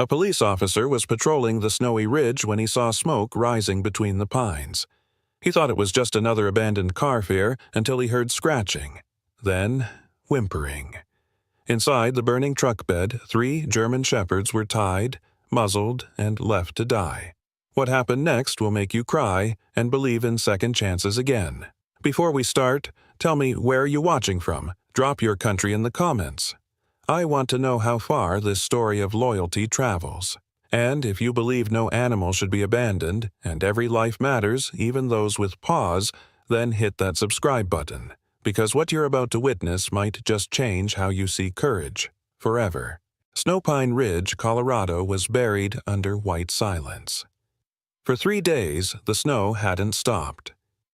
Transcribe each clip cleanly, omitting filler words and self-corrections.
A police officer was patrolling the snowy ridge when he saw smoke rising between the pines. He thought it was just another abandoned car fare until he heard scratching, then whimpering. Inside the burning truck bed, 3 German shepherds were tied, muzzled, and left to die. What happened next will make you cry and believe in second chances again. Before we start, tell me where you're watching from. Drop your country in the comments. I want to know how far this story of loyalty travels. And if you believe no animal should be abandoned and every life matters, even those with paws, then hit that subscribe button, because what you're about to witness might just change how you see courage forever. Snowpine Ridge, Colorado was buried under white silence. For 3 days, the snow hadn't stopped.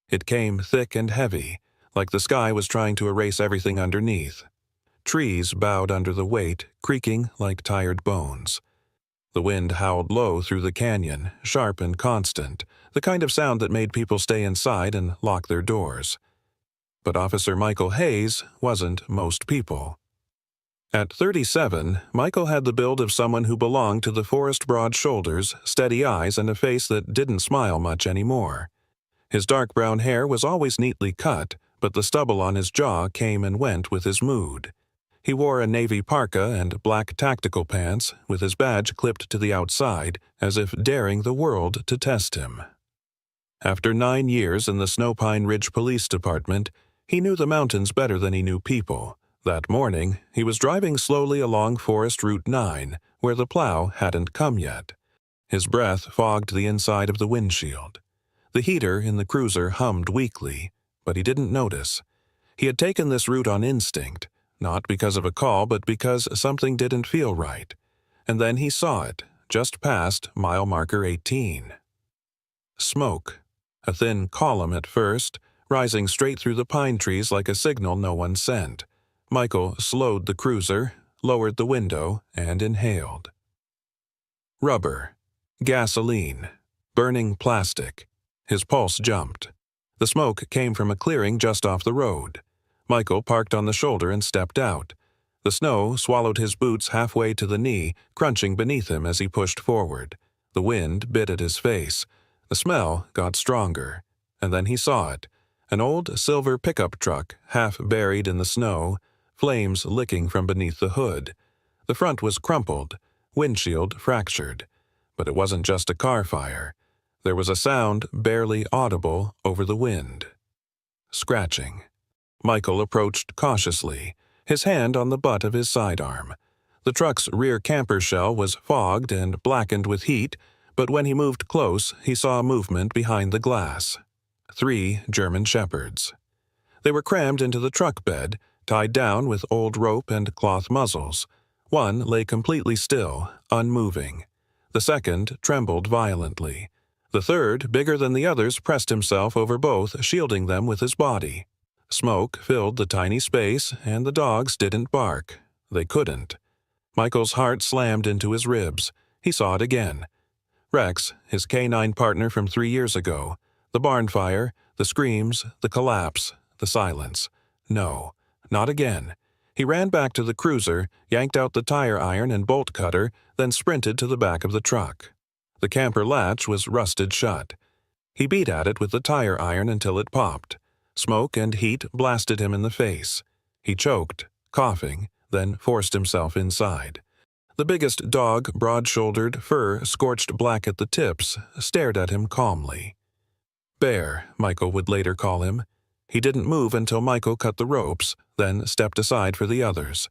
It came thick and heavy, like the sky was trying to erase everything underneath. Trees bowed under the weight, creaking like tired bones. The wind howled low through the canyon, sharp and constant, the kind of sound that made people stay inside and lock their doors. But Officer Michael Hayes wasn't most people. At 37, Michael had the build of someone who belonged to the forest broad shoulders, steady eyes, and a face that didn't smile much anymore. His dark brown hair was always neatly cut, but the stubble on his jaw came and went with his mood. He wore a navy parka and black tactical pants, with his badge clipped to the outside, as if daring the world to test him. After 9 years in the Snowpine Ridge Police Department, he knew the mountains better than he knew people. That morning, he was driving slowly along Forest Route 9, where the plow hadn't come yet. His breath fogged the inside of the windshield. The heater in the cruiser hummed weakly, but he didn't notice. He had taken this route on instinct, not because of a call, but because something didn't feel right. And then he saw it, just past mile marker 18. Smoke. A thin column at first, rising straight through the pine trees like a signal no one sent. Michael slowed the cruiser, lowered the window, and inhaled. Rubber. Gasoline. Burning plastic. His pulse jumped. The smoke came from a clearing just off the road. Michael parked on the shoulder and stepped out. The snow swallowed his boots halfway to the knee, crunching beneath him as he pushed forward. The wind bit at his face. The smell got stronger. And then he saw it. An old silver pickup truck, half buried in the snow, flames licking from beneath the hood. The front was crumpled, windshield fractured. But it wasn't just a car fire. There was a sound barely audible over the wind. Scratching. Michael approached cautiously, his hand on the butt of his sidearm. The truck's rear camper shell was fogged and blackened with heat, but when he moved close, he saw movement behind the glass. 3 German shepherds. They were crammed into the truck bed, tied down with old rope and cloth muzzles. One lay completely still, unmoving. The second trembled violently. The third, bigger than the others, pressed himself over both, shielding them with his body. Smoke filled the tiny space, and the dogs didn't bark. They couldn't. Michael's heart slammed into his ribs. He saw it again. Rex, his canine partner from 3 years ago. The barn fire, the screams, the collapse, the silence. No, not again. He ran back to the cruiser, yanked out the tire iron and bolt cutter, then sprinted to the back of the truck. The camper latch was rusted shut. He beat at it with the tire iron until it popped. Smoke and heat blasted him in the face. He choked, coughing, then forced himself inside. The biggest dog, broad-shouldered, fur scorched black at the tips, stared at him calmly. Bear, Michael would later call him. He didn't move until Michael cut the ropes, then stepped aside for the others.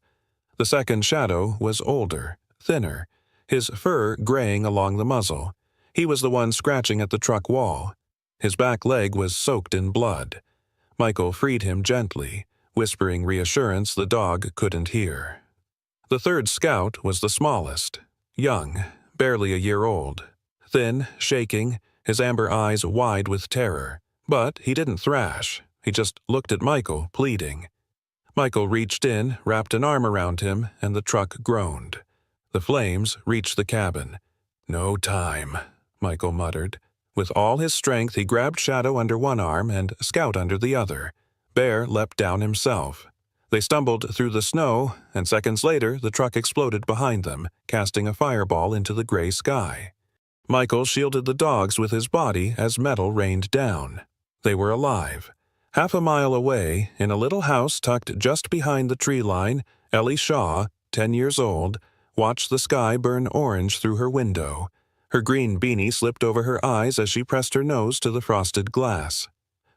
The second shadow was older, thinner, his fur graying along the muzzle. He was the one scratching at the truck wall. His back leg was soaked in blood. Michael freed him gently, whispering reassurance the dog couldn't hear. The third scout was the smallest, young, barely a year old. Thin, shaking, his amber eyes wide with terror. But he didn't thrash. He just looked at Michael, pleading. Michael reached in, wrapped an arm around him, and the truck groaned. The flames reached the cabin. "No time," Michael muttered. With all his strength, he grabbed Shadow under one arm and Scout under the other. Bear leapt down himself. They stumbled through the snow, and seconds later the truck exploded behind them, casting a fireball into the gray sky. Michael shielded the dogs with his body as metal rained down. They were alive. Half a mile away, in a little house tucked just behind the tree line, Ellie Shaw, 10 years old, watched the sky burn orange through her window. Her green beanie slipped over her eyes as she pressed her nose to the frosted glass.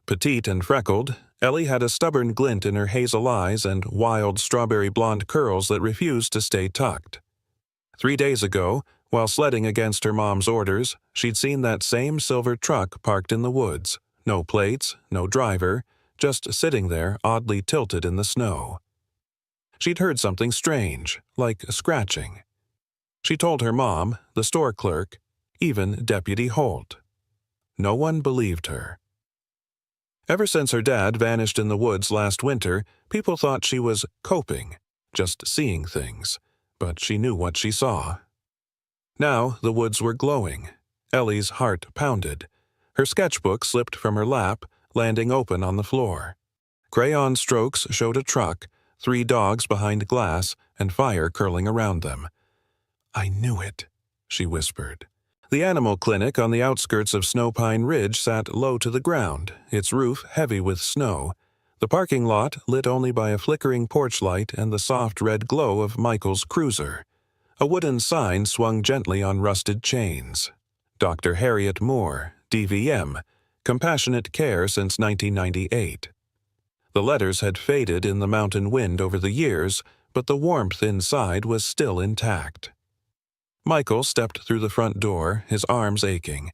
Petite and freckled, Ellie had a stubborn glint in her hazel eyes and wild strawberry blonde curls that refused to stay tucked. 3 days ago, while sledding against her mom's orders, she'd seen that same silver truck parked in the woods. No plates, no driver, just sitting there oddly tilted in the snow. She'd heard something strange, like a scratching. She told her mom, the store clerk, even Deputy Holt. No one believed her. Ever since her dad vanished in the woods last winter, people thought she was coping, just seeing things, but she knew what she saw. Now the woods were glowing. Ellie's heart pounded. Her sketchbook slipped from her lap, landing open on the floor. Crayon strokes showed a truck, 3 dogs behind glass, and fire curling around them. "I knew it," she whispered. The animal clinic on the outskirts of Snowpine Ridge sat low to the ground, its roof heavy with snow. The parking lot lit only by a flickering porch light and the soft red glow of Michael's cruiser. A wooden sign swung gently on rusted chains. Dr. Harriet Moore, DVM, Compassionate Care since 1998. The letters had faded in the mountain wind over the years, but the warmth inside was still intact. Michael stepped through the front door, his arms aching.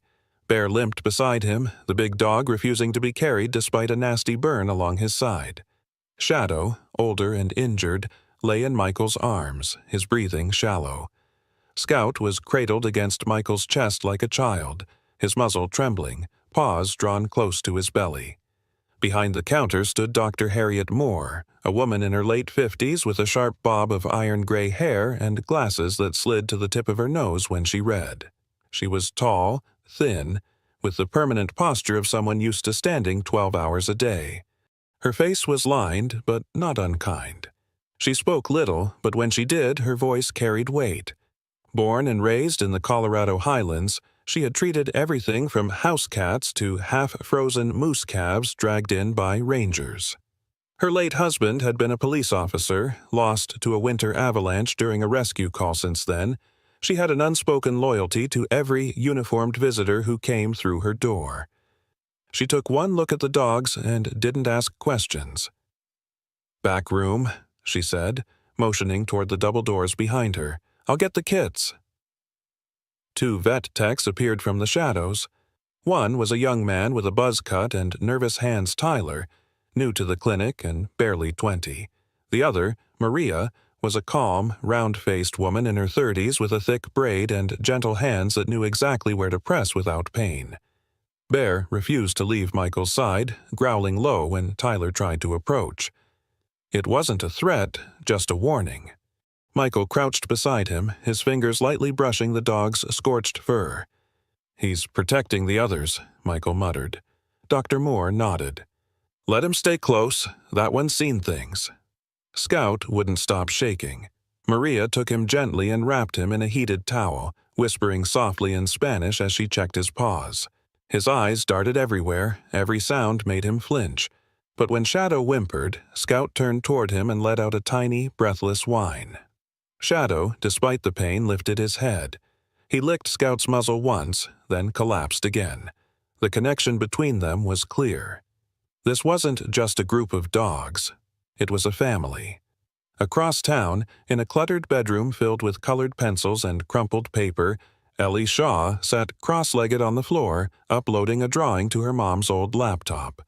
Bear limped beside him, the big dog refusing to be carried despite a nasty burn along his side. Shadow, older and injured, lay in Michael's arms, his breathing shallow. Scout was cradled against Michael's chest like a child, his muzzle trembling, paws drawn close to his belly. Behind the counter stood Dr. Harriet Moore, a woman in her late 50s with a sharp bob of iron-gray hair and glasses that slid to the tip of her nose when she read. She was tall, thin, with the permanent posture of someone used to standing 12 hours a day. Her face was lined, but not unkind. She spoke little, but when she did, her voice carried weight. Born and raised in the Colorado Highlands, she had treated everything from house cats to half-frozen moose calves dragged in by rangers. Her late husband had been a police officer, lost to a winter avalanche during a rescue call since then. She had an unspoken loyalty to every uniformed visitor who came through her door. She took one look at the dogs and didn't ask questions. "Back room," she said, motioning toward the double doors behind her. "I'll get the kits." 2 vet techs appeared from the shadows. One was a young man with a buzz cut and nervous hands, Tyler, new to the clinic and barely 20. The other, Maria, was a calm, round-faced woman in her 30s with a thick braid and gentle hands that knew exactly where to press without pain. Bear refused to leave Michael's side, growling low when Tyler tried to approach. It wasn't a threat, just a warning. Michael crouched beside him, his fingers lightly brushing the dog's scorched fur. "He's protecting the others," Michael muttered. Dr. Moore nodded. "Let him stay close. That one's seen things." Scout wouldn't stop shaking. Maria took him gently and wrapped him in a heated towel, whispering softly in Spanish as she checked his paws. His eyes darted everywhere, every sound made him flinch. But when Shadow whimpered, Scout turned toward him and let out a tiny, breathless whine. Shadow, despite the pain, lifted his head. He licked Scout's muzzle once, then collapsed again. The connection between them was clear. This wasn't just a group of dogs. It was a family. Across town, in a cluttered bedroom filled with colored pencils and crumpled paper, Ellie Shaw sat cross-legged on the floor, uploading a drawing to her mom's old laptop.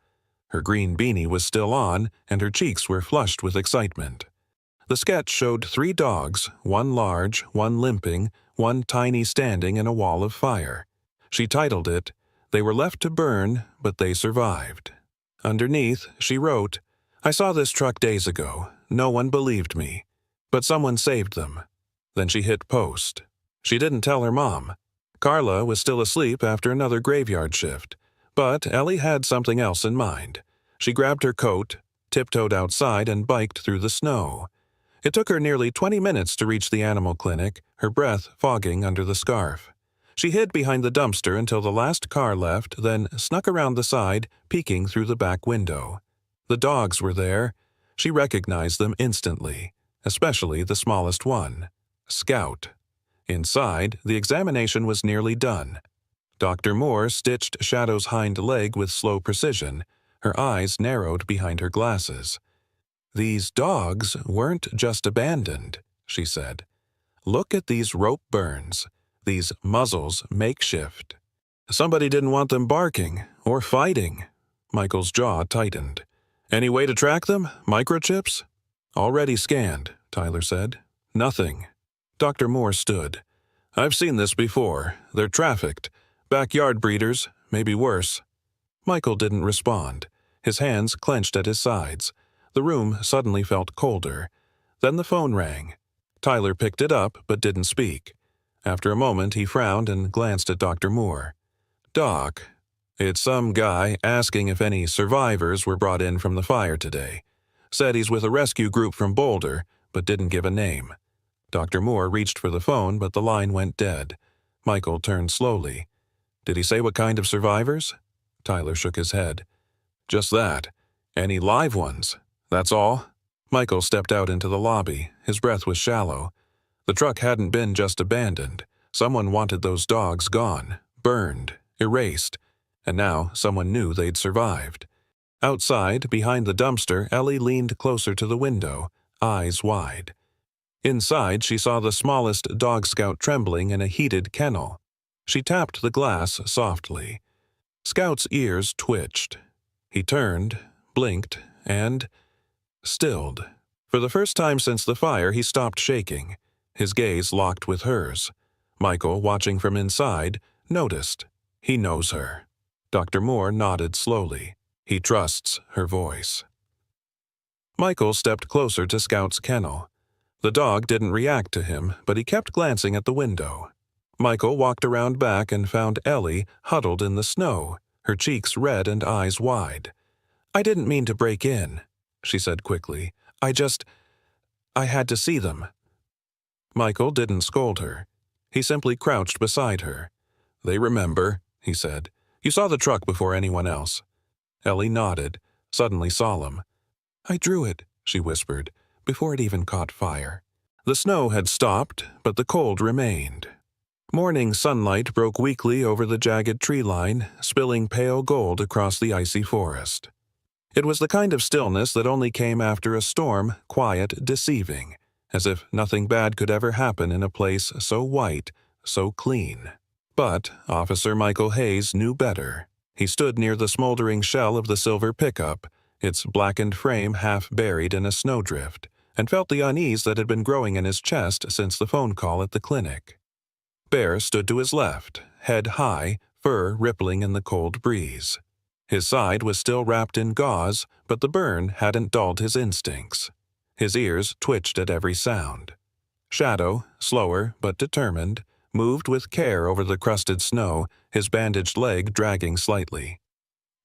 Her green beanie was still on, and her cheeks were flushed with excitement. The sketch showed 3 dogs, one large, one limping, one tiny standing in a wall of fire. She titled it, "They were left to burn, but they survived." Underneath, she wrote, "I saw this truck days ago. No one believed me. But someone saved them." Then she hit post. She didn't tell her mom. Carla was still asleep after another graveyard shift. But Ellie had something else in mind. She grabbed her coat. tiptoed outside and biked through the snow. It took her nearly 20 minutes to reach the animal clinic, her breath fogging under the scarf. She hid behind the dumpster until the last car left, then snuck around the side, peeking through the back window. The dogs were there. She recognized them instantly, especially the smallest one, Scout. Inside, the examination was nearly done. Dr. Moore stitched Shadow's hind leg with slow precision. Her eyes narrowed behind her glasses. "These dogs weren't just abandoned," she said. "Look at these rope burns, these muzzles makeshift. Somebody didn't want them barking or fighting." Michael's jaw tightened. "Any way to track them? Microchips?" "Already scanned," Tyler said. "Nothing." Dr. Moore stood. "I've seen this before. They're trafficked. Backyard breeders, maybe worse." Michael didn't respond. His hands clenched at his sides. The room suddenly felt colder. Then the phone rang. Tyler picked it up but didn't speak. After a moment, he frowned and glanced at Dr. Moore. "Doc, it's some guy asking if any survivors were brought in from the fire today. Said he's with a rescue group from Boulder, but didn't give a name." Dr. Moore reached for the phone, but the line went dead. Michael turned slowly. "Did he say what kind of survivors?" Tyler shook his head. "Just that. Any live ones. That's all." Michael stepped out into the lobby. His breath was shallow. The truck hadn't been just abandoned. Someone wanted those dogs gone, burned, erased, and now someone knew they'd survived. Outside, behind the dumpster, Ellie leaned closer to the window, eyes wide. Inside, she saw the smallest dog Scout trembling in a heated kennel. She tapped the glass softly. Scout's ears twitched. He turned, blinked, and stilled. For the first time since the fire, he stopped shaking. His gaze locked with hers. Michael, watching from inside, noticed. He knows her. Dr. Moore nodded slowly. He trusts her voice. Michael stepped closer to Scout's kennel. The dog didn't react to him, but he kept glancing at the window. Michael walked around back and found Ellie huddled in the snow, her cheeks red and eyes wide. "I didn't mean to break in," she said quickly. I had to see them." Michael didn't scold her. He simply crouched beside her. "They remember," he said. "You saw the truck before anyone else." Ellie nodded, suddenly solemn. "I drew it," she whispered, before it even caught fire. The snow had stopped, but the cold remained. Morning sunlight broke weakly over the jagged tree line, spilling pale gold across the icy forest. It was the kind of stillness that only came after a storm, quiet, deceiving, as if nothing bad could ever happen in a place so white, so clean. But Officer Michael Hayes knew better. He stood near the smoldering shell of the silver pickup, its blackened frame half buried in a snowdrift, and felt the unease that had been growing in his chest since the phone call at the clinic. Bear stood to his left, head high, fur rippling in the cold breeze. His side was still wrapped in gauze, but the burn hadn't dulled his instincts. His ears twitched at every sound. Shadow, slower but determined, moved with care over the crusted snow, his bandaged leg dragging slightly.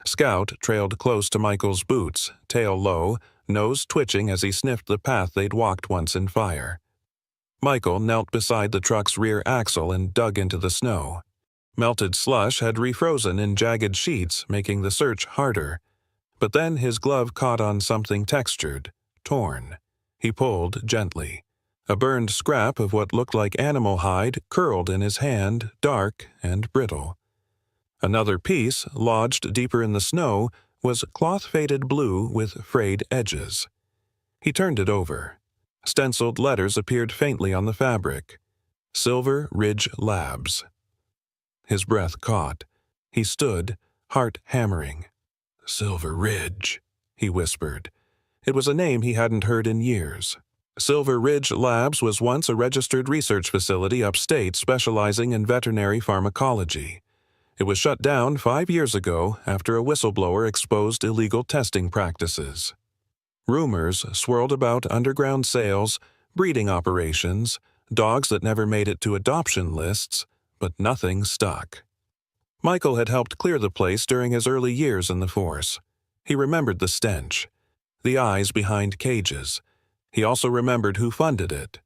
Scout trailed close to Michael's boots, tail low, nose twitching as he sniffed the path they'd walked once in fire. Michael knelt beside the truck's rear axle and dug into the snow. Melted slush had refrozen in jagged sheets, making the search harder. But then his glove caught on something textured, torn. He pulled gently. A burned scrap of what looked like animal hide curled in his hand, dark and brittle. Another piece, lodged deeper in the snow, was cloth-faded blue with frayed edges. He turned it over. Stenciled letters appeared faintly on the fabric. Silver Ridge Labs. His breath caught. He stood, heart hammering. "Silver Ridge," he whispered. It was a name he hadn't heard in years. Silver Ridge Labs was once a registered research facility upstate specializing in veterinary pharmacology. It was shut down 5 years ago after a whistleblower exposed illegal testing practices. Rumors swirled about underground sales, breeding operations, dogs that never made it to adoption lists, but nothing stuck. Michael had helped clear the place during his early years in the force. He remembered the stench. the eyes behind cages. He also remembered who funded it.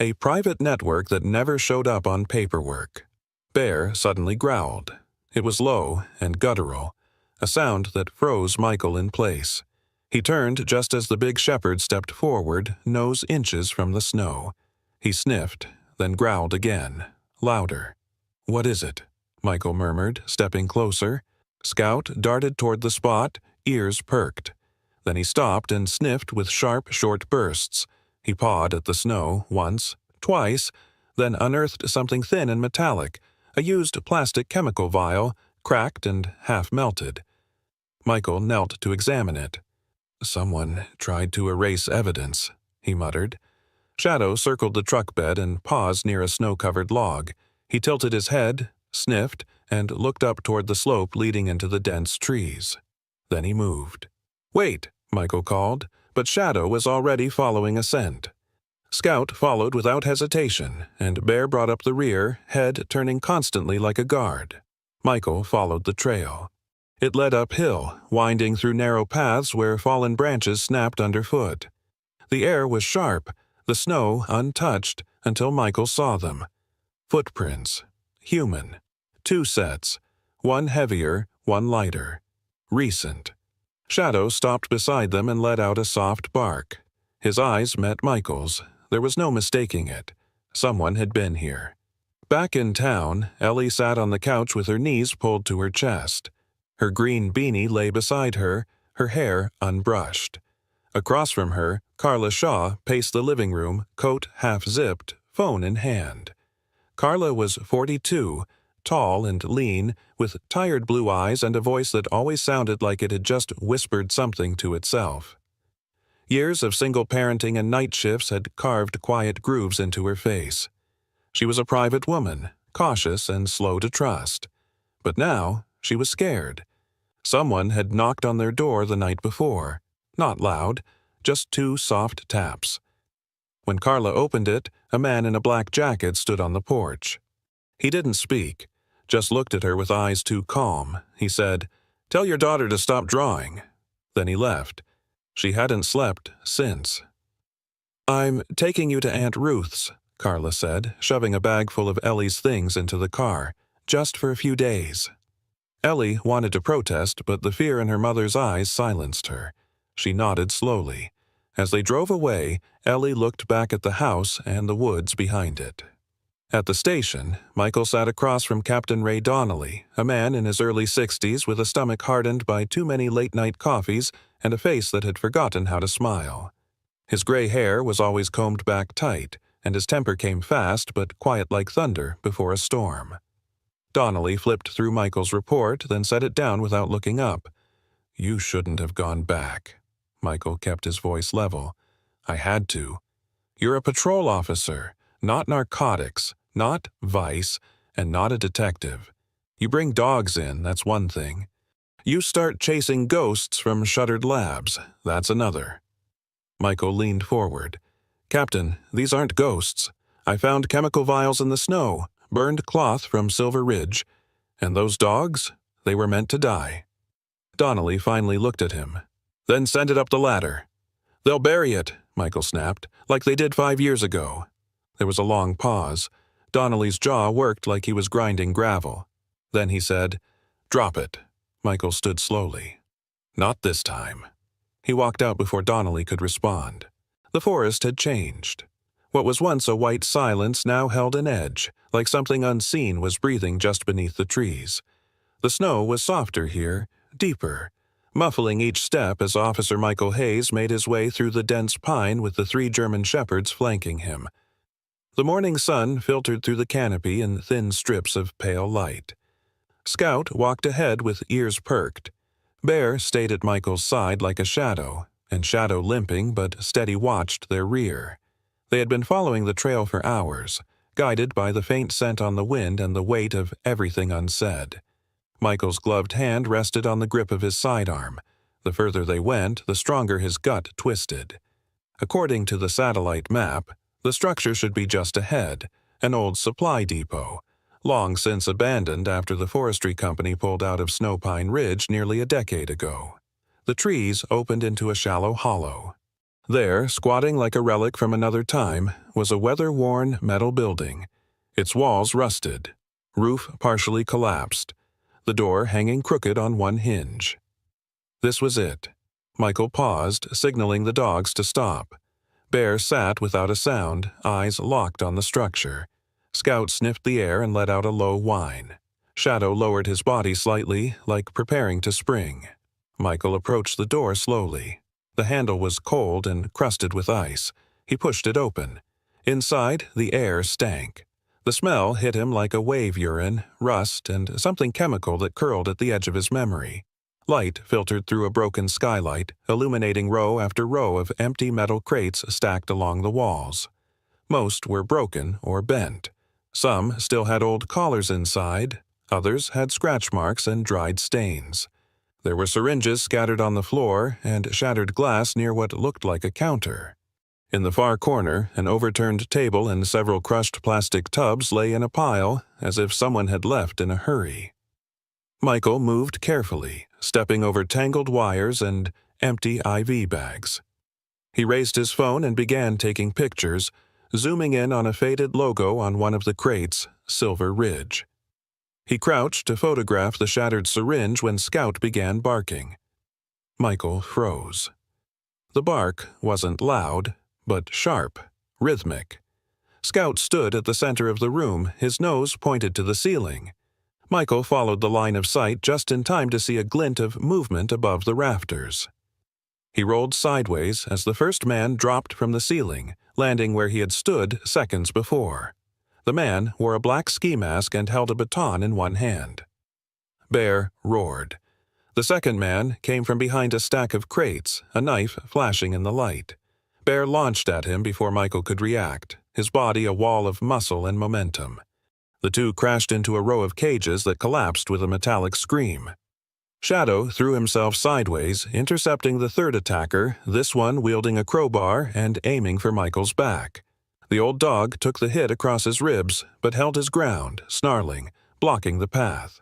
A private network that never showed up on paperwork. Bear suddenly growled. It was low and guttural, a sound that froze Michael in place. He turned just as the big shepherd stepped forward, nose inches from the snow. He sniffed, then growled again, louder. "What is it?" Michael murmured, stepping closer. Scout darted toward the spot, ears perked. Then he stopped and sniffed with sharp, short bursts. He pawed at the snow once, twice, then unearthed something thin and metallic, a used plastic chemical vial, cracked and half melted. Michael knelt to examine it. "Someone tried to erase evidence," he muttered. Shadow circled the truck bed and paused near a snow-covered log. He tilted his head, sniffed, and looked up toward the slope leading into the dense trees. Then he moved. "Wait," Michael called, but Shadow was already following a scent. Scout followed without hesitation, and Bear brought up the rear, head turning constantly like a guard. Michael followed the trail. It led uphill, winding through narrow paths where fallen branches snapped underfoot. The air was sharp, the snow untouched, until Michael saw them. Footprints. Human. 2 sets. One heavier, one lighter. Recent. Shadow stopped beside them and let out a soft bark. His eyes met Michael's. There was no mistaking it. Someone had been here. Back in town, Ellie sat on the couch with her knees pulled to her chest. Her green beanie lay beside her, her hair unbrushed. Across from her, Carla Shaw paced the living room, coat half-zipped, phone in hand. Carla was 42, tall and lean, with tired blue eyes and a voice that always sounded like it had just whispered something to itself. Years of single parenting and night shifts had carved quiet grooves into her face. She was a private woman, cautious and slow to trust. But now, she was scared. Someone had knocked on their door the night before. Not loud, just 2 soft taps. When Carla opened it, a man in a black jacket stood on the porch. He didn't speak, just looked at her with eyes too calm. He said, "Tell your daughter to stop drawing." Then he left. She hadn't slept since. "I'm taking you to Aunt Ruth's," Carla said, shoving a bag full of Ellie's things into the car, "just for a few days." Ellie wanted to protest, but the fear in her mother's eyes silenced her. She nodded slowly. As they drove away, Ellie looked back at the house and the woods behind it. At the station, Michael sat across from Captain Ray Donnelly, a man in his early 60s with a stomach hardened by too many late-night coffees and a face that had forgotten how to smile. His gray hair was always combed back tight, and his temper came fast but quiet like thunder before a storm. Donnelly flipped through Michael's report, then set it down without looking up. "You shouldn't have gone back." Michael kept his voice level. "I had to. You're a patrol officer, not narcotics, not vice, and not a detective. You bring dogs in, that's one thing. You start chasing ghosts from shuttered labs, that's another." Michael leaned forward. "Captain, these aren't ghosts. I found chemical vials in the snow, burned cloth from Silver Ridge. And those dogs? They were meant to die." Donnelly finally looked at him. "Then send it up the ladder." "They'll bury it," Michael snapped, "like they did 5 years ago." There was a long pause. Donnelly's jaw worked like he was grinding gravel. Then he said, "Drop it." Michael stood slowly. "Not this time." He walked out before Donnelly could respond. The forest had changed. What was once a white silence now held an edge, like something unseen was breathing just beneath the trees. The snow was softer here, deeper, muffling each step as Officer Michael Hayes made his way through the dense pine with the 3 German shepherds flanking him. The morning sun filtered through the canopy in thin strips of pale light. Scout walked ahead with ears perked. Bear stayed at Michael's side like a shadow, and Shadow limping but steady watched their rear. They had been following the trail for hours, guided by the faint scent on the wind and the weight of everything unsaid. Michael's gloved hand rested on the grip of his sidearm. The further they went, the stronger his gut twisted. According to the satellite map, the structure should be just ahead, an old supply depot, long since abandoned after the forestry company pulled out of Snow Pine Ridge nearly a decade ago. The trees opened into a shallow hollow. There, squatting like a relic from another time, was a weather-worn metal building, its walls rusted, roof partially collapsed, the door hanging crooked on one hinge. This was it. Michael paused, signaling the dogs to stop. Bear sat without a sound, eyes locked on the structure. Scout sniffed the air and let out a low whine. Shadow lowered his body slightly, like preparing to spring. Michael approached the door slowly. The handle was cold and crusted with ice. He pushed it open. Inside, the air stank. The smell hit him like a wave urine, rust, and something chemical that curled at the edge of his memory. Light filtered through a broken skylight, illuminating row after row of empty metal crates stacked along the walls. Most were broken or bent. Some still had old collars inside, others had scratch marks and dried stains. There were syringes scattered on the floor and shattered glass near what looked like a counter. In the far corner, an overturned table and several crushed plastic tubs lay in a pile, as if someone had left in a hurry. Michael moved carefully, stepping over tangled wires and empty IV bags. He raised his phone and began taking pictures, zooming in on a faded logo on one of the crates, Silver Ridge. He crouched to photograph the shattered syringe when Scout began barking. Michael froze. The bark wasn't loud, but sharp, rhythmic. Scout stood at the center of the room, his nose pointed to the ceiling. Michael followed the line of sight just in time to see a glint of movement above the rafters. He rolled sideways as the first man dropped from the ceiling, landing where he had stood seconds before. The man wore a black ski mask and held a baton in one hand. Bear roared. The second man came from behind a stack of crates, a knife flashing in the light. Bear launched at him before Michael could react, his body a wall of muscle and momentum. The two crashed into a row of cages that collapsed with a metallic scream. Shadow threw himself sideways, intercepting the third attacker, this one wielding a crowbar and aiming for Michael's back. The old dog took the hit across his ribs, but held his ground, snarling, blocking the path.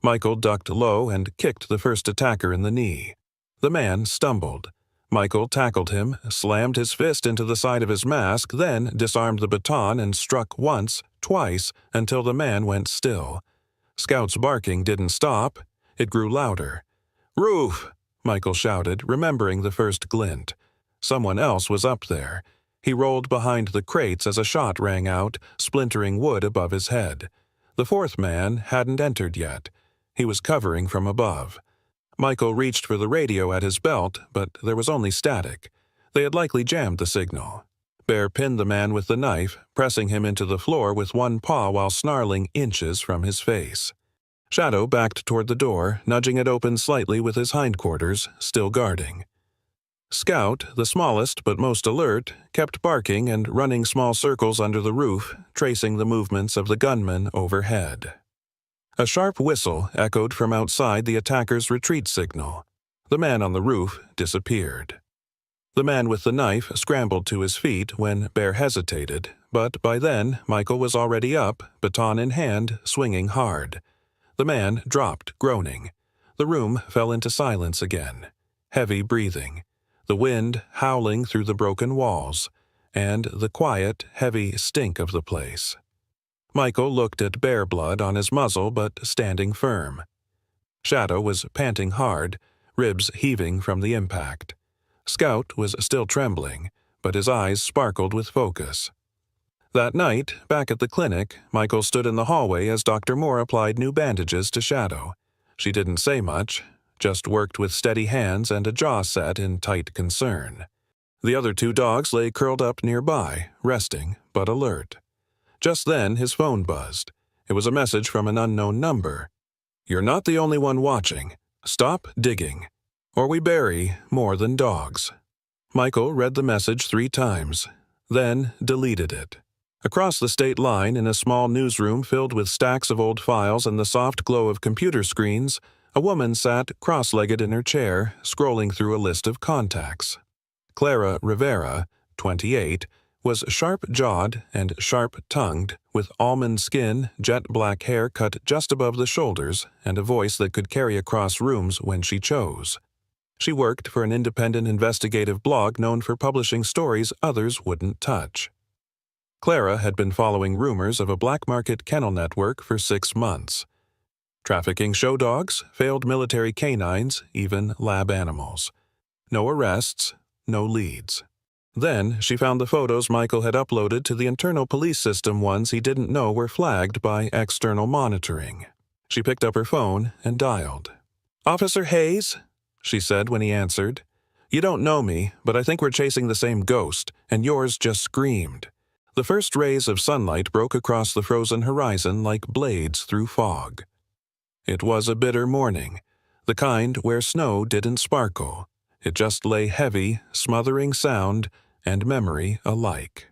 Michael ducked low and kicked the first attacker in the knee. The man stumbled. Michael tackled him, slammed his fist into the side of his mask, then disarmed the baton and struck once, twice, until the man went still. Scout's barking didn't stop. It grew louder. "Roof!" Michael shouted, remembering the first glint. Someone else was up there. He rolled behind the crates as a shot rang out, splintering wood above his head. The fourth man hadn't entered yet. He was covering from above. Michael reached for the radio at his belt, but there was only static. They had likely jammed the signal. Bear pinned the man with the knife, pressing him into the floor with one paw while snarling inches from his face. Shadow backed toward the door, nudging it open slightly with his hindquarters, still guarding. Scout, the smallest but most alert, kept barking and running small circles under the roof, tracing the movements of the gunmen overhead. A sharp whistle echoed from outside the attacker's retreat signal. The man on the roof disappeared. The man with the knife scrambled to his feet when Bear hesitated, but by then Michael was already up, baton in hand, swinging hard. The man dropped, groaning. The room fell into silence again. Heavy breathing. The wind howling through the broken walls, and the quiet, heavy stink of the place. Michael looked at bear blood on his muzzle but standing firm. Shadow was panting hard, ribs heaving from the impact. Scout was still trembling, but his eyes sparkled with focus. That night, back at the clinic, Michael stood in the hallway as Dr. Moore applied new bandages to Shadow. She didn't say much, just worked with steady hands and a jaw set in tight concern. The other two dogs lay curled up nearby, resting, but alert. Just then, his phone buzzed. It was a message from an unknown number. "You're not the only one watching. Stop digging, or we bury more than dogs." Michael read the message 3 times, then deleted it. Across the state line, in a small newsroom filled with stacks of old files and the soft glow of computer screens, a woman sat cross-legged in her chair, scrolling through a list of contacts. Clara Rivera, 28, was sharp-jawed and sharp-tongued, with almond skin, jet-black hair cut just above the shoulders, and a voice that could carry across rooms when she chose. She worked for an independent investigative blog known for publishing stories others wouldn't touch. Clara had been following rumors of a black market kennel network for 6 months. Trafficking show dogs, failed military canines, even lab animals. No arrests, no leads. Then she found the photos Michael had uploaded to the internal police system, ones he didn't know were flagged by external monitoring. She picked up her phone and dialed. "Officer Hayes?" she said when he answered. "You don't know me, but I think we're chasing the same ghost, and yours just screamed." The first rays of sunlight broke across the frozen horizon like blades through fog. It was a bitter morning, the kind where snow didn't sparkle. It just lay heavy, smothering sound and memory alike.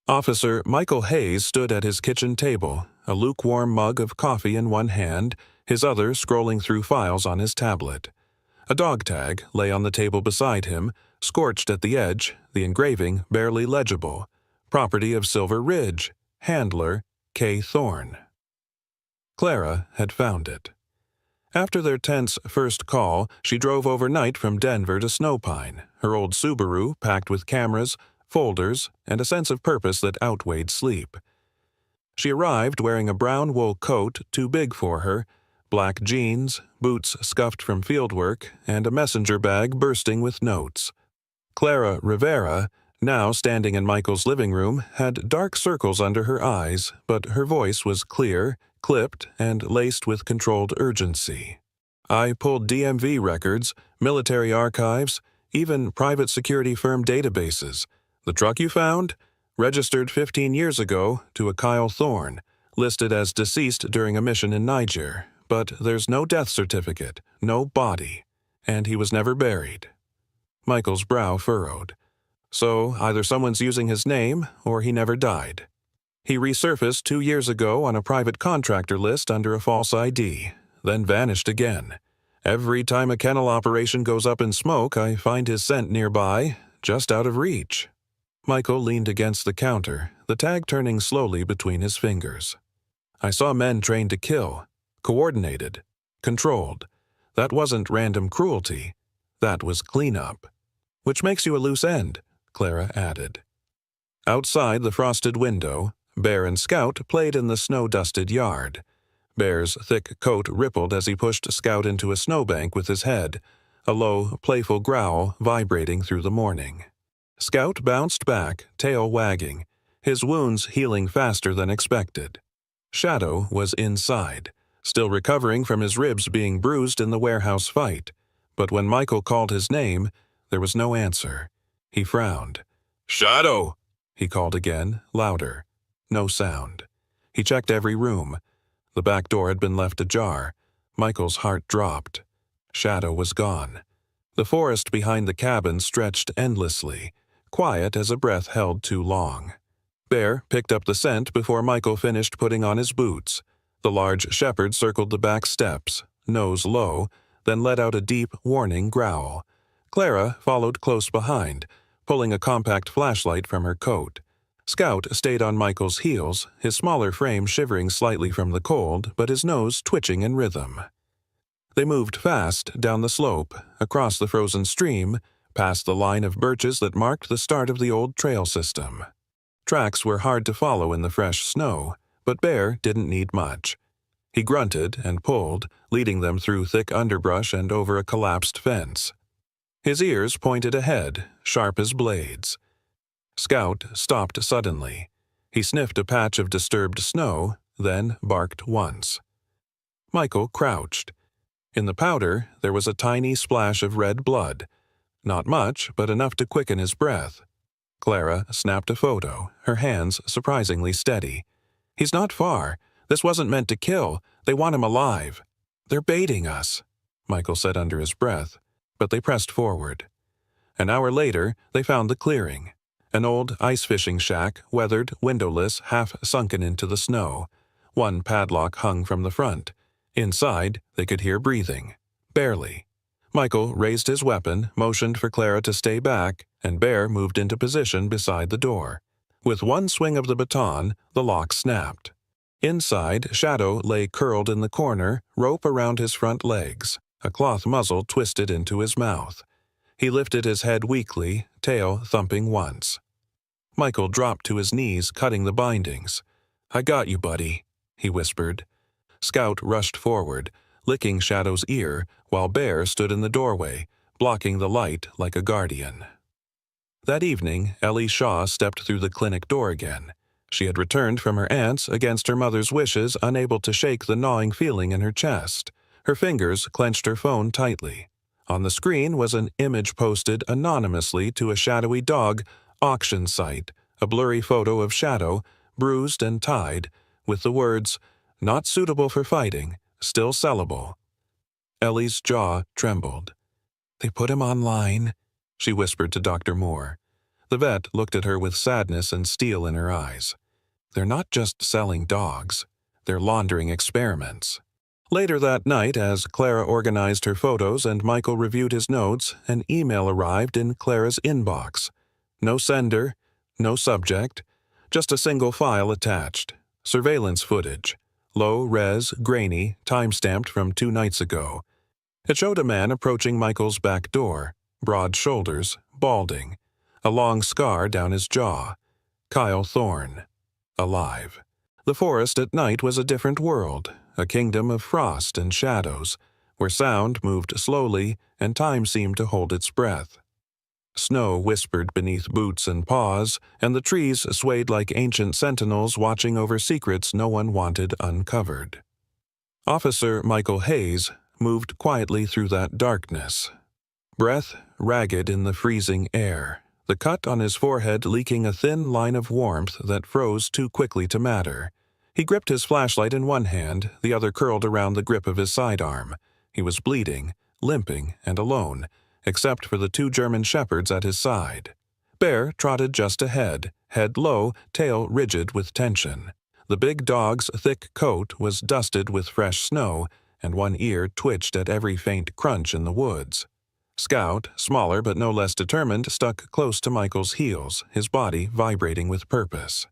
Officer Michael Hayes stood at his kitchen table, a lukewarm mug of coffee in one hand, his other scrolling through files on his tablet. A dog tag lay on the table beside him, scorched at the edge, the engraving barely legible. Property of Silver Ridge, handler K. Thorne. Clara had found it. After their tense first call, she drove overnight from Denver to Snowpine, her old Subaru packed with cameras, folders, and a sense of purpose that outweighed sleep. She arrived wearing a brown wool coat too big for her, black jeans, boots scuffed from fieldwork, and a messenger bag bursting with notes. Clara Rivera, now standing in Michael's living room, had dark circles under her eyes, but her voice was clear, clipped, and laced with controlled urgency. "I pulled DMV records, military archives, even private security firm databases. The truck you found? Registered 15 years ago to a Kyle Thorne, listed as deceased during a mission in Niger, but there's no death certificate, no body, and he was never buried." Michael's brow furrowed. So either someone's using his name, or he never died. He resurfaced 2 years ago on a private contractor list under a false ID, then vanished again. Every time a kennel operation goes up in smoke, I find his scent nearby, just out of reach. Michael leaned against the counter, the tag turning slowly between his fingers. "I saw men trained to kill, coordinated, controlled. That wasn't random cruelty. That was cleanup. Which makes you a loose end," Clara added. Outside the frosted window, Bear and Scout played in the snow-dusted yard. Bear's thick coat rippled as he pushed Scout into a snowbank with his head, a low, playful growl vibrating through the morning. Scout bounced back, tail wagging, his wounds healing faster than expected. Shadow was inside, still recovering from his ribs being bruised in the warehouse fight, but when Michael called his name, there was no answer. He frowned. "Shadow!" he called again, louder. No sound. He checked every room. The back door had been left ajar. Michael's heart dropped. Shadow was gone. The forest behind the cabin stretched endlessly, quiet as a breath held too long. Bear picked up the scent before Michael finished putting on his boots. The large shepherd circled the back steps, nose low, then let out a deep, warning growl. Clara followed close behind, pulling a compact flashlight from her coat. Scout stayed on Michael's heels, his smaller frame shivering slightly from the cold, but his nose twitching in rhythm. They moved fast down the slope, across the frozen stream, past the line of birches that marked the start of the old trail system. Tracks were hard to follow in the fresh snow, but Bear didn't need much. He grunted and pulled, leading them through thick underbrush and over a collapsed fence. His ears pointed ahead, sharp as blades. Scout stopped suddenly. He sniffed a patch of disturbed snow, then barked once. Michael crouched. In the powder, there was a tiny splash of red blood. Not much, but enough to quicken his breath. Clara snapped a photo, her hands surprisingly steady. "He's not far. This wasn't meant to kill. They want him alive." "They're baiting us," Michael said under his breath, but they pressed forward. An hour later, they found the clearing. An old ice fishing shack, weathered, windowless, half sunken into the snow. One padlock hung from the front. Inside, they could hear breathing. Barely. Michael raised his weapon, motioned for Clara to stay back, and Bear moved into position beside the door. With one swing of the baton, the lock snapped. Inside, Shadow lay curled in the corner, rope around his front legs. a cloth muzzle twisted into his mouth. He lifted his head weakly, tail thumping once. Michael dropped to his knees, cutting the bindings. "I got you, buddy," he whispered. Scout rushed forward, licking Shadow's ear, while Bear stood in the doorway, blocking the light like a guardian. That evening, Ellie Shaw stepped through the clinic door again. She had returned from her aunt's against her mother's wishes, unable to shake the gnawing feeling in her chest. Her fingers clenched her phone tightly. On the screen was an image posted anonymously to a shadowy dog auction site, a blurry photo of Shadow, bruised and tied, with the words, "Not suitable for fighting, still sellable." Ellie's jaw trembled. "They put him online," she whispered to Dr. Moore. The vet looked at her with sadness and steel in her eyes. "They're not just selling dogs. They're laundering experiments." Later that night, as Clara organized her photos and Michael reviewed his notes, an email arrived in Clara's inbox. No sender, no subject, just a single file attached. Surveillance footage. Low-res, grainy, time-stamped from 2 nights ago. It showed a man approaching Michael's back door, broad shoulders, balding, a long scar down his jaw. Kyle Thorne. Alive. The forest at night was a different world, a kingdom of frost and shadows, where sound moved slowly and time seemed to hold its breath. Snow whispered beneath boots and paws, and the trees swayed like ancient sentinels watching over secrets no one wanted uncovered. Officer Michael Hayes moved quietly through that darkness. Breath ragged in the freezing air, the cut on his forehead leaking a thin line of warmth that froze too quickly to matter. He gripped his flashlight in one hand, the other curled around the grip of his sidearm. He was bleeding, limping, and alone, except for the 2 German shepherds at his side. Bear trotted just ahead, head low, tail rigid with tension. The big dog's thick coat was dusted with fresh snow, and one ear twitched at every faint crunch in the woods. Scout, smaller but no less determined, stuck close to Michael's heels, his body vibrating with purpose.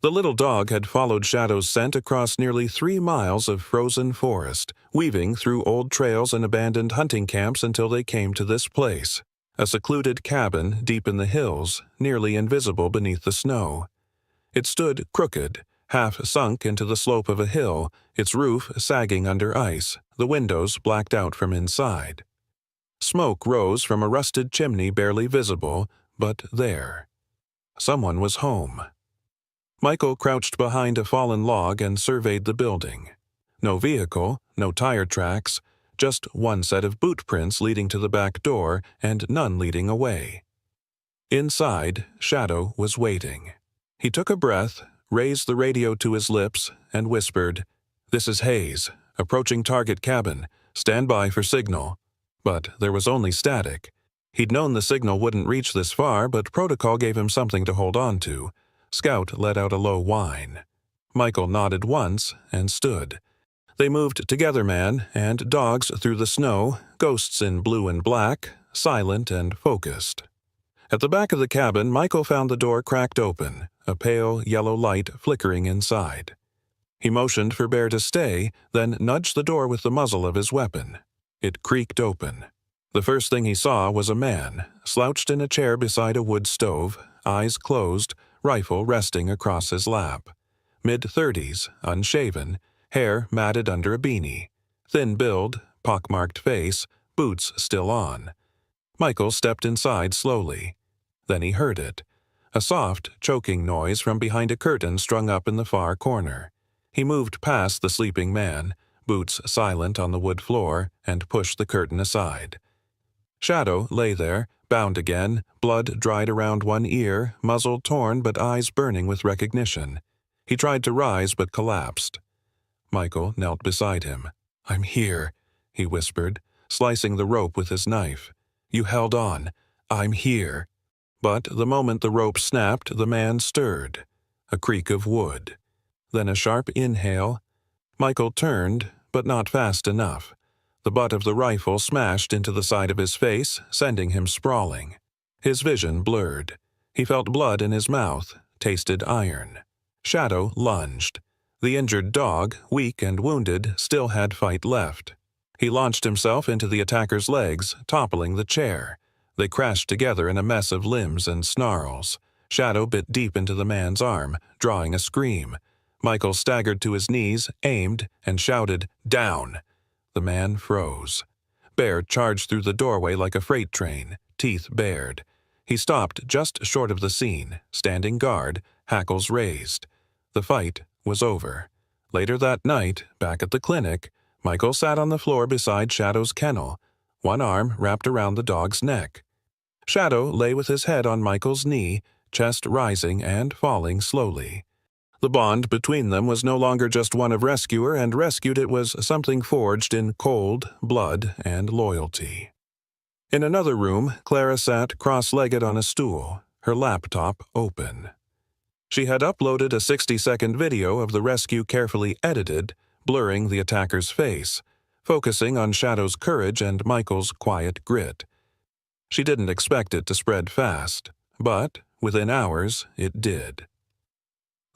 The little dog had followed Shadow's scent across nearly 3 miles of frozen forest, weaving through old trails and abandoned hunting camps until they came to this place, a secluded cabin deep in the hills, nearly invisible beneath the snow. It stood crooked, half sunk into the slope of a hill, its roof sagging under ice, the windows blacked out from inside. Smoke rose from a rusted chimney barely visible, but there. Someone was home. Michael crouched behind a fallen log and surveyed the building. No vehicle, no tire tracks, just one set of boot prints leading to the back door and none leading away. Inside, Shadow was waiting. He took a breath, raised the radio to his lips, and whispered, "This is Hayes, approaching target cabin. Stand by for signal." But there was only static. He'd known the signal wouldn't reach this far, but protocol gave him something to hold on to. Scout let out a low whine. Michael nodded once and stood. They moved together, man and dogs, through the snow, ghosts in blue and black, silent and focused. At the back of the cabin, Michael found the door cracked open, a pale yellow light flickering inside. He motioned for Bear to stay, then nudged the door with the muzzle of his weapon. It creaked open. The first thing he saw was a man, slouched in a chair beside a wood stove, eyes closed, rifle resting across his lap. Mid-30s, unshaven, hair matted under a beanie. Thin build, pockmarked face, boots still on. Michael stepped inside slowly. Then he heard it. A soft, choking noise from behind a curtain strung up in the far corner. He moved past the sleeping man, boots silent on the wood floor, and pushed the curtain aside. Shadow lay there, bound again, blood dried around one ear, muzzle torn but eyes burning with recognition. He tried to rise but collapsed. Michael knelt beside him. "I'm here," he whispered, slicing the rope with his knife. "You held on. I'm here." But the moment the rope snapped, the man stirred. A creak of wood. Then a sharp inhale. Michael turned, but not fast enough. The butt of the rifle smashed into the side of his face, sending him sprawling. His vision blurred. He felt blood in his mouth, tasted iron. Shadow lunged. The injured dog, weak and wounded, still had fight left. He launched himself into the attacker's legs, toppling the chair. They crashed together in a mess of limbs and snarls. Shadow bit deep into the man's arm, drawing a scream. Michael staggered to his knees, aimed, and shouted, "Down!" The man froze. Bear charged through the doorway like a freight train, teeth bared. He stopped just short of the scene, standing guard, hackles raised. The fight was over. Later that night, back at the clinic, Michael sat on the floor beside Shadow's kennel, one arm wrapped around the dog's neck. Shadow lay with his head on Michael's knee, chest rising and falling slowly. The bond between them was no longer just one of rescuer and rescued. It was something forged in cold blood and loyalty. In another room, Clara sat cross-legged on a stool, her laptop open. She had uploaded a 60-second video of the rescue carefully edited, blurring the attacker's face, focusing on Shadow's courage and Michael's quiet grit. She didn't expect it to spread fast, but within hours it did.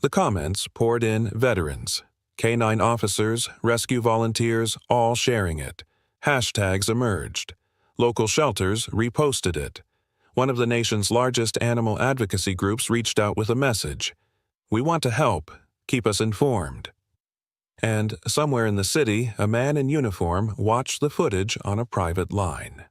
The comments poured in: veterans, K-9 officers, rescue volunteers, all sharing it. Hashtags emerged. Local shelters reposted it. One of the nation's largest animal advocacy groups reached out with a message: "We want to help. Keep us informed." And somewhere in the city, a man in uniform watched the footage on a private line.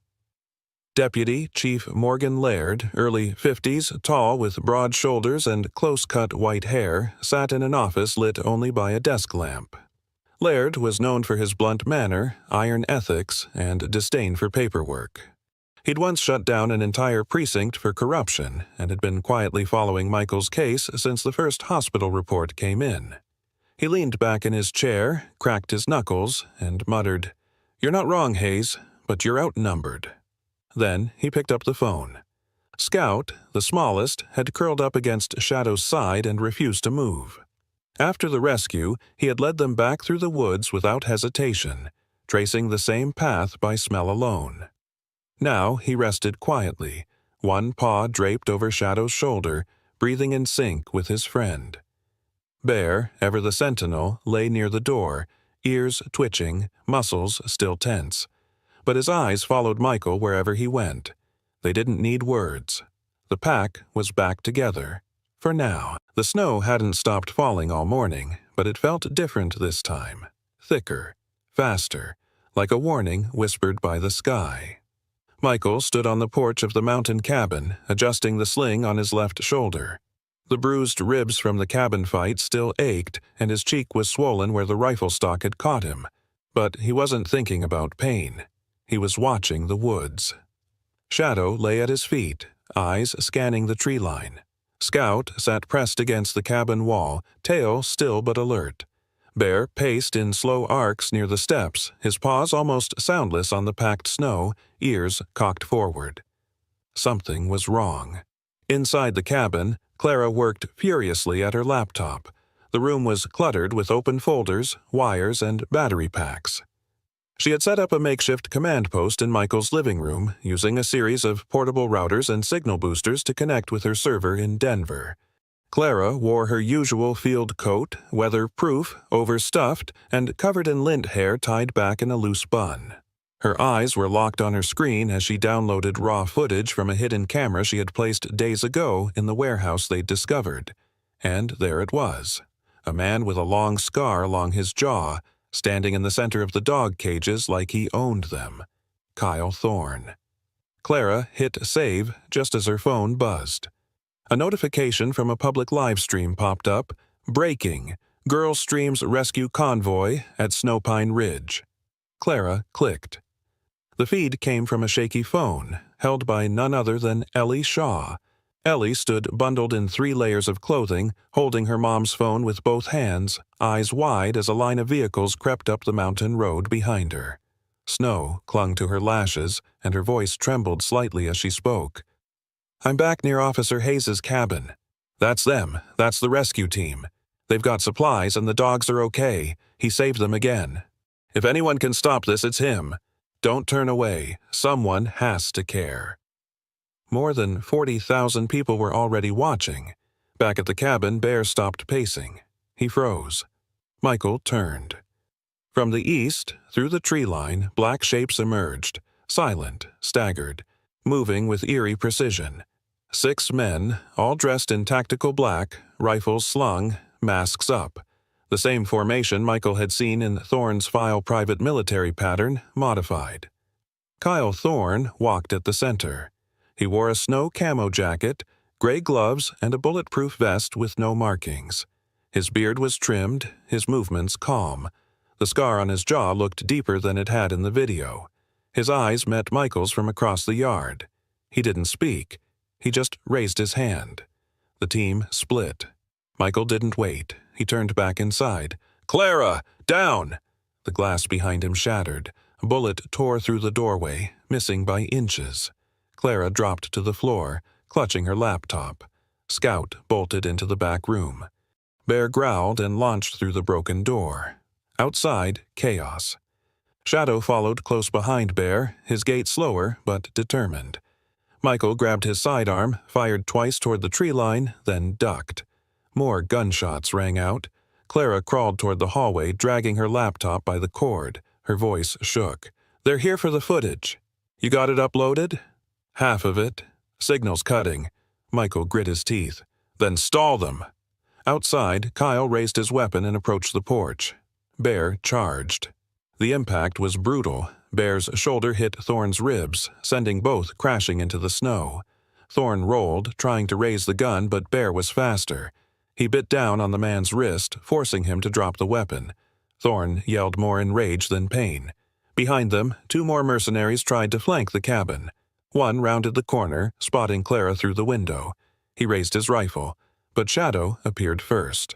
Deputy Chief Morgan Laird, early 50s, tall with broad shoulders and close-cut white hair, sat in an office lit only by a desk lamp. Laird was known for his blunt manner, iron ethics, and disdain for paperwork. He'd once shut down an entire precinct for corruption and had been quietly following Michael's case since the first hospital report came in. He leaned back in his chair, cracked his knuckles, and muttered, "You're not wrong, Hayes, but you're outnumbered." Then he picked up the phone. Scout, the smallest, had curled up against Shadow's side and refused to move. After the rescue, he had led them back through the woods without hesitation, tracing the same path by smell alone. Now he rested quietly, one paw draped over Shadow's shoulder, breathing in sync with his friend. Bear, ever the sentinel, lay near the door, ears twitching, muscles still tense. But his eyes followed Michael wherever he went. They didn't need words. The pack was back together. For now. The snow hadn't stopped falling all morning, but it felt different this time. Thicker, faster, like a warning whispered by the sky. Michael stood on the porch of the mountain cabin, adjusting the sling on his left shoulder. The bruised ribs from the cabin fight still ached, and his cheek was swollen where the rifle stock had caught him. But he wasn't thinking about pain. He was watching the woods. Shadow lay at his feet, eyes scanning the tree line. Scout sat pressed against the cabin wall, tail still but alert. Bear paced in slow arcs near the steps, his paws almost soundless on the packed snow, ears cocked forward. Something was wrong. Inside the cabin, Clara worked furiously at her laptop. The room was cluttered with open folders, wires, and battery packs. She had set up a makeshift command post in Michael's living room, using a series of portable routers and signal boosters to connect with her server in Denver. Clara wore her usual field coat, weatherproof, overstuffed, and covered in lint hair tied back in a loose bun. Her eyes were locked on her screen as she downloaded raw footage from a hidden camera she had placed days ago in the warehouse they'd discovered. And there it was, a man with a long scar along his jaw, standing in the center of the dog cages like he owned them. Kyle Thorne. Clara hit save just as her phone buzzed. A notification from a public live stream popped up. Breaking. Girl streams rescue convoy at Snowpine Ridge. Clara clicked. The feed came from a shaky phone, held by none other than Ellie Shaw. Ellie stood bundled in 3 layers of clothing, holding her mom's phone with both hands, eyes wide as a line of vehicles crept up the mountain road behind her. Snow clung to her lashes, and her voice trembled slightly as she spoke. "I'm back near Officer Hayes's cabin. That's them. That's the rescue team. They've got supplies and the dogs are okay. He saved them again. If anyone can stop this, it's him. Don't turn away. Someone has to care." More than 40,000 people were already watching. Back at the cabin, Bear stopped pacing. He froze. Michael turned. From the east, through the tree line, black shapes emerged, silent, staggered, moving with eerie precision. 6 men, all dressed in tactical black, rifles slung, masks up. The same formation Michael had seen in Thorne's file private military pattern, modified. Kyle Thorne walked at the center. He wore a snow camo jacket, gray gloves, and a bulletproof vest with no markings. His beard was trimmed, his movements calm. The scar on his jaw looked deeper than it had in the video. His eyes met Michael's from across the yard. He didn't speak. He just raised his hand. The team split. Michael didn't wait. He turned back inside. "Clara, down!" The glass behind him shattered. A bullet tore through the doorway, missing by inches. Clara dropped to the floor, clutching her laptop. Scout bolted into the back room. Bear growled and launched through the broken door. Outside, chaos. Shadow followed close behind Bear, his gait slower but determined. Michael grabbed his sidearm, fired twice toward the tree line, then ducked. More gunshots rang out. Clara crawled toward the hallway, dragging her laptop by the cord. Her voice shook. "They're here for the footage. You got it uploaded?" "Half of it. Signal's cutting." Michael grit his teeth. "Then stall them." Outside, Kyle raised his weapon and approached the porch. Bear charged. The impact was brutal. Bear's shoulder hit Thorne's ribs, sending both crashing into the snow. Thorne rolled, trying to raise the gun, but Bear was faster. He bit down on the man's wrist, forcing him to drop the weapon. Thorne yelled more in rage than pain. Behind them, 2 more mercenaries tried to flank the cabin. One rounded the corner, spotting Clara through the window. He raised his rifle, but Shadow appeared first.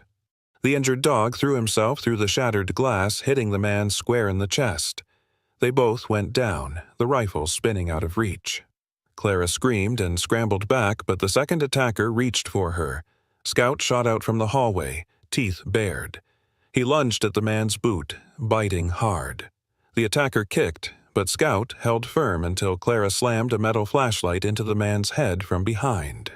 The injured dog threw himself through the shattered glass, hitting the man square in the chest. They both went down, the rifle spinning out of reach. Clara screamed and scrambled back, but the second attacker reached for her. Scout shot out from the hallway, teeth bared. He lunged at the man's boot, biting hard. The attacker kicked, but Scout held firm until Clara slammed a metal flashlight into the man's head from behind.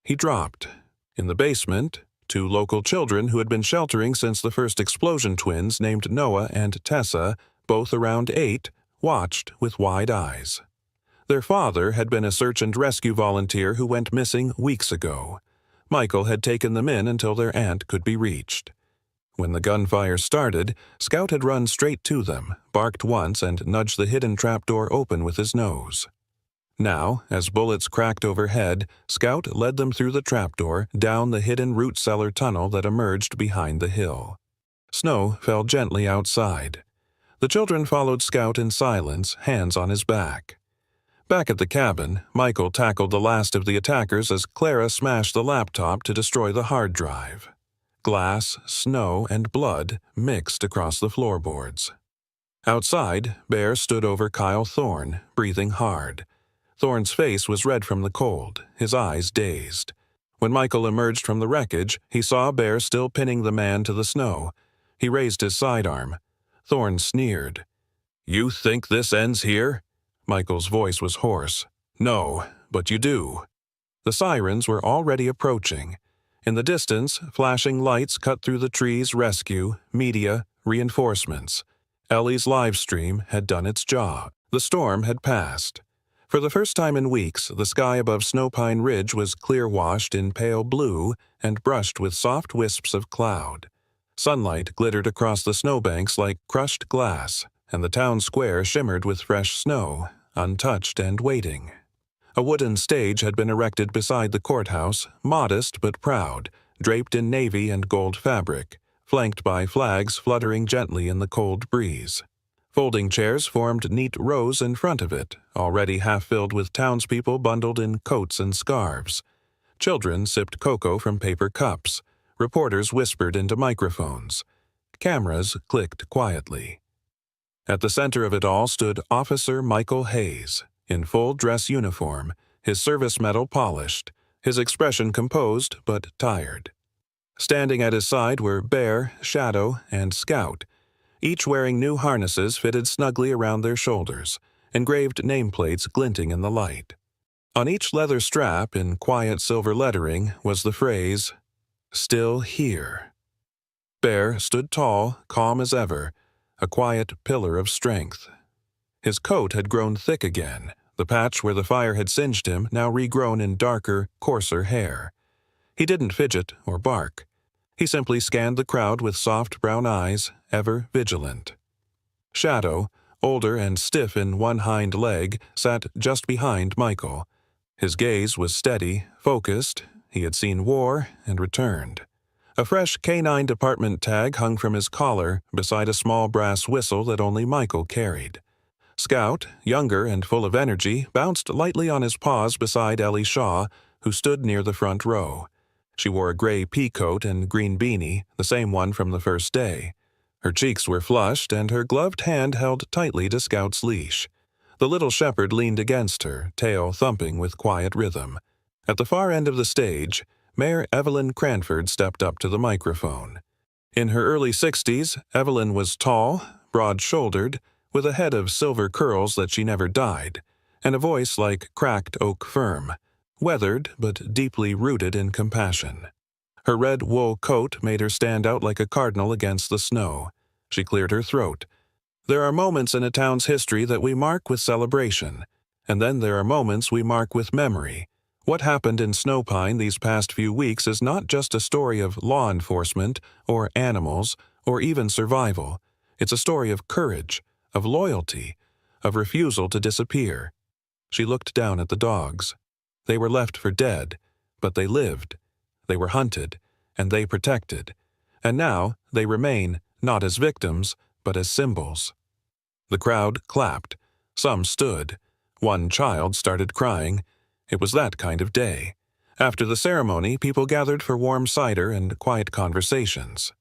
He dropped. In the basement, 2 local children who had been sheltering since the first explosion twins named Noah and Tessa, both around 8, watched with wide eyes. Their father had been a search and rescue volunteer who went missing weeks ago. Michael had taken them in until their aunt could be reached. When the gunfire started, Scout had run straight to them, barked once, and nudged the hidden trapdoor open with his nose. Now, as bullets cracked overhead, Scout led them through the trapdoor, down the hidden root cellar tunnel that emerged behind the hill. Snow fell gently outside. The children followed Scout in silence, hands on his back. Back at the cabin, Michael tackled the last of the attackers as Clara smashed the laptop to destroy the hard drive. Glass, snow, and blood mixed across the floorboards. Outside, Bear stood over Kyle Thorne, breathing hard. Thorne's face was red from the cold, his eyes dazed. When Michael emerged from the wreckage, he saw Bear still pinning the man to the snow. He raised his sidearm. Thorne sneered. "You think this ends here?" Michael's voice was hoarse. "No, but you do." The sirens were already approaching. In the distance, flashing lights cut through the trees. Rescue, media, reinforcements. Ellie's live stream had done its job. The storm had passed. For the first time in weeks, the sky above Snowpine Ridge was clear-washed in pale blue and brushed with soft wisps of cloud. Sunlight glittered across the snowbanks like crushed glass, and the town square shimmered with fresh snow, untouched and waiting. A wooden stage had been erected beside the courthouse, modest but proud, draped in navy and gold fabric, flanked by flags fluttering gently in the cold breeze. Folding chairs formed neat rows in front of it, already half filled with townspeople bundled in coats and scarves. Children sipped cocoa from paper cups. Reporters whispered into microphones. Cameras clicked quietly. At the center of it all stood Officer Michael Hayes, in full dress uniform, his service medal polished, his expression composed but tired. Standing at his side were Bear, Shadow, and Scout, each wearing new harnesses fitted snugly around their shoulders, engraved nameplates glinting in the light. On each leather strap, in quiet silver lettering, was the phrase, "Still here." Bear stood tall, calm as ever, a quiet pillar of strength. His coat had grown thick again, the patch where the fire had singed him now regrown in darker, coarser hair. He didn't fidget or bark. He simply scanned the crowd with soft brown eyes, ever vigilant. Shadow, older and stiff in one hind leg, sat just behind Michael. His gaze was steady, focused. He had seen war and returned. A fresh K-9 department tag hung from his collar beside a small brass whistle that only Michael carried. Scout, younger and full of energy, bounced lightly on his paws beside Ellie Shaw, who stood near the front row. She wore a gray pea coat and green beanie, the same one from the first day. Her cheeks were flushed, and her gloved hand held tightly to Scout's leash. The little shepherd leaned against her, tail thumping with quiet rhythm. At the far end of the stage, Mayor Evelyn Cranford stepped up to the microphone. In her early 60s, Evelyn was tall, broad-shouldered, with a head of silver curls that she never dyed, and a voice like cracked oak firm, weathered but deeply rooted in compassion. Her red wool coat made her stand out like a cardinal against the snow. She cleared her throat. There are moments in a town's history that we mark with celebration, and then there are moments we mark with memory. What happened in Snowpine these past few weeks is not just a story of law enforcement, or animals, or even survival. It's a story of courage, of loyalty, of refusal to disappear. She looked down at the dogs. They were left for dead, but they lived. They were hunted, and they protected. And now they remain, not as victims, but as symbols. The crowd clapped. Some stood. One child started crying. It was that kind of day. After the ceremony, people gathered for warm cider and quiet conversations.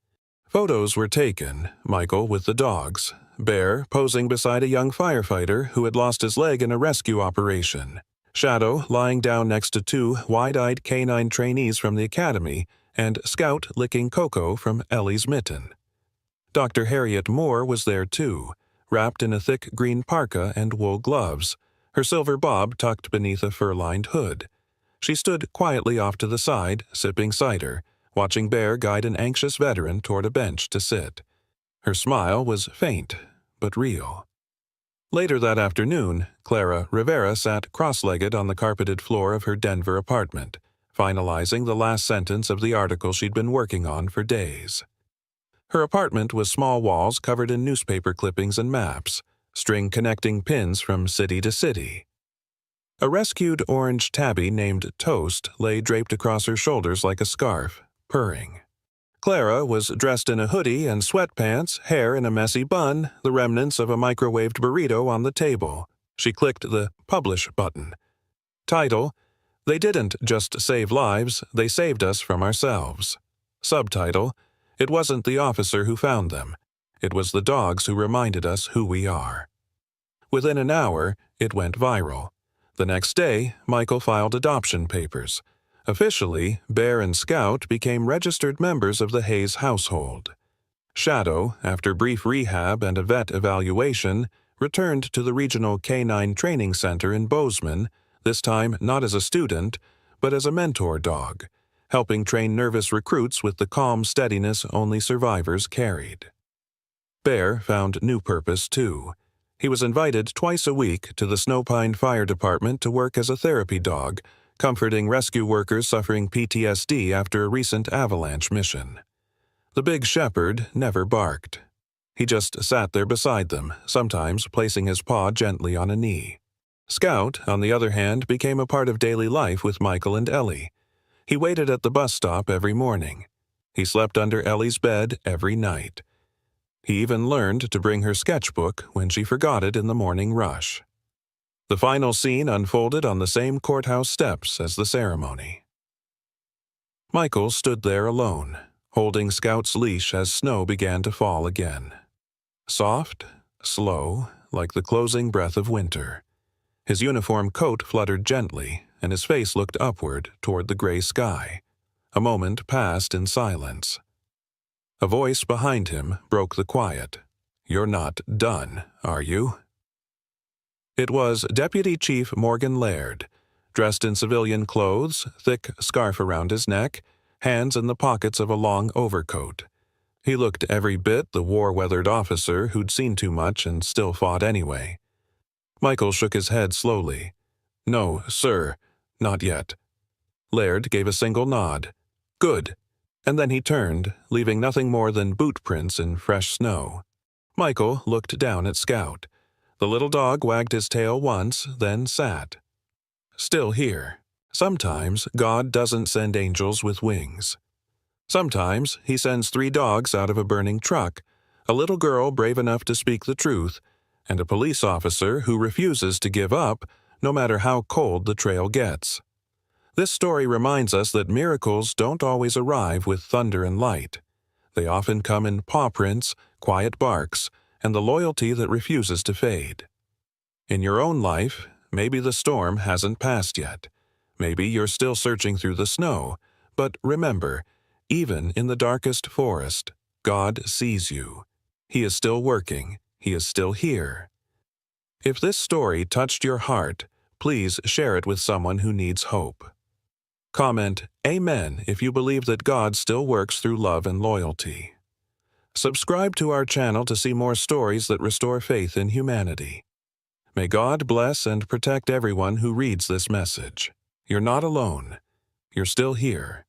Photos were taken, Michael with the dogs, Bear posing beside a young firefighter who had lost his leg in a rescue operation, Shadow lying down next to two wide-eyed K-9 trainees from the academy, and Scout licking cocoa from Ellie's mitten. Dr. Harriet Moore was there too, wrapped in a thick green parka and wool gloves, her silver bob tucked beneath a fur-lined hood. She stood quietly off to the side, sipping cider, watching Bear guide an anxious veteran toward a bench to sit. Her smile was faint, but real. Later that afternoon, Clara Rivera sat cross-legged on the carpeted floor of her Denver apartment, finalizing the last sentence of the article she'd been working on for days. Her apartment was small walls covered in newspaper clippings and maps, string connecting pins from city to city. A rescued orange tabby named Toast lay draped across her shoulders like a scarf, purring. Clara was dressed in a hoodie and sweatpants, hair in a messy bun, the remnants of a microwaved burrito on the table. She clicked the Publish button. Title: They didn't just save lives, they saved us from ourselves. Subtitle: It wasn't the officer who found them. It was the dogs who reminded us who we are. Within an hour, it went viral. The next day, Michael filed adoption papers. Officially, Bear and Scout became registered members of the Hayes household. Shadow, after brief rehab and a vet evaluation, returned to the regional K-9 training center in Bozeman, this time not as a student, but as a mentor dog, helping train nervous recruits with the calm steadiness only survivors carried. Bear found new purpose, too. He was invited twice a week to the Snowpine Fire Department to work as a therapy dog, comforting rescue workers suffering PTSD after a recent avalanche mission. The big shepherd never barked. He just sat there beside them, sometimes placing his paw gently on a knee. Scout, on the other hand, became a part of daily life with Michael and Ellie. He waited at the bus stop every morning. He slept under Ellie's bed every night. He even learned to bring her sketchbook when she forgot it in the morning rush. The final scene unfolded on the same courthouse steps as the ceremony. Michael stood there alone, holding Scout's leash as snow began to fall again. Soft, slow, like the closing breath of winter. His uniform coat fluttered gently, and his face looked upward toward the gray sky. A moment passed in silence. A voice behind him broke the quiet. "You're not done, are you?" It was Deputy Chief Morgan Laird, dressed in civilian clothes, thick scarf around his neck, hands in the pockets of a long overcoat. He looked every bit the war-weathered officer who'd seen too much and still fought anyway. Michael shook his head slowly. "No, sir, not yet." Laird gave a single nod. "Good." And then he turned, leaving nothing more than boot prints in fresh snow. Michael looked down at Scout. The little dog wagged his tail once, then sat. Still here. Sometimes God doesn't send angels with wings. Sometimes he sends 3 dogs out of a burning truck, a little girl brave enough to speak the truth, and a police officer who refuses to give up no matter how cold the trail gets. This story reminds us that miracles don't always arrive with thunder and light. They often come in paw prints, quiet barks, and the loyalty that refuses to fade. In your own life, maybe the storm hasn't passed yet. Maybe you're still searching through the snow, but remember, even in the darkest forest, God sees you. He is still working. He is still here. If this story touched your heart, please share it with someone who needs hope. Comment Amen if you believe that God still works through love and loyalty. Subscribe to our channel to see more stories that restore faith in humanity. May God bless and protect everyone who reads this message. You're not alone. You're still here.